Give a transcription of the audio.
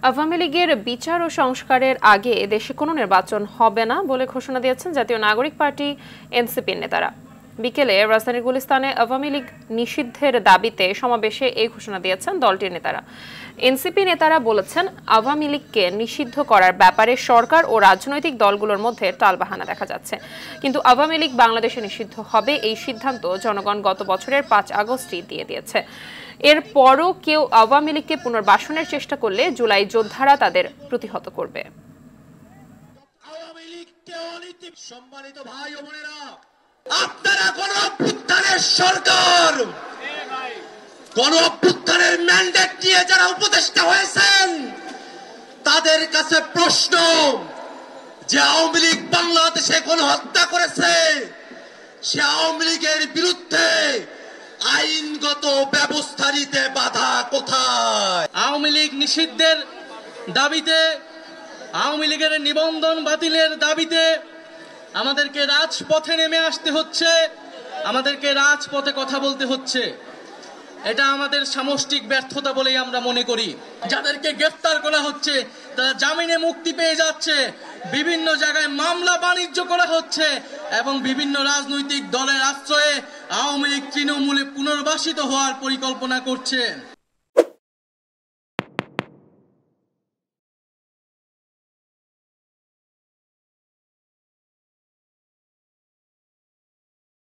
আওয়ামী লীগের বিচার ও সংস্কারের আগে দেশে কোনো নির্বাচন হবে না বলে ঘোষণা দিয়েছেন জাতীয় নাগরিক পার্টি এনসিপির নেতারা। বিকেলে রাজধানীর গুলিস্তানে আওয়ামী লীগ নিষিদ্ধের দাবিতে সমাবেশে এই ঘোষণা দিয়েছেন দলটির নেতারা। এনসিপি নেতারা বলেছেন, আওয়ামী লীগকে নিষিদ্ধ করার ব্যাপারে সরকার ও রাজনৈতিক দলগুলোর মধ্যে টালবাহানা দেখা যাচ্ছে, কিন্তু আওয়ামী লীগ বাংলাদেশে নিষিদ্ধ হবে এই সিদ্ধান্ত জনগণ গত বছরের ৫ আগস্টই দিয়ে দিয়েছে। এরপরও কেউ আওয়ামী লীগকে পুনর্বাসনের চেষ্টা করলে জুলাই যোদ্ধারা তাদের প্রতিহত করবে। সম্মানিত ভাই ও বোনেরা, আপনারা গণঅভ্যুত্থানের সরকার, গণঅভ্যুত্থানের ম্যান্ডেট নিয়ে যারা উপদেষ্টা হয়েছেন তাদের কাছে প্রশ্ন যে আওয়ামী লীগ বাংলাদেশে গণহত্যা করেছে, সে আওয়ামী লীগের বিরুদ্ধে আইনগত ব্যবস্থা নিতে বাধা কোথায়? আওয়ামী লীগ নিষিদ্ধের দাবিতে, আওয়ামী লীগের নিবন্ধন বাতিলের দাবিতে আমাদেরকে রাজপথে নেমে আসতে হচ্ছে, আমাদেরকে রাজপথে কথা বলতে হচ্ছে। এটা আমাদের সামষ্টিক ব্যর্থতা বলেই আমরা মনে করি। যাদেরকে গ্রেফতার করা হচ্ছে তারা জামিনে মুক্তি পেয়ে যাচ্ছে, বিভিন্ন জায়গায় মামলা বাণিজ্য করা হচ্ছে এবং বিভিন্ন রাজনৈতিক দলের আশ্রয়ে আওয়ামী লীগ তৃণমূলে পুনর্বাসিত হওয়ার পরিকল্পনা করছে।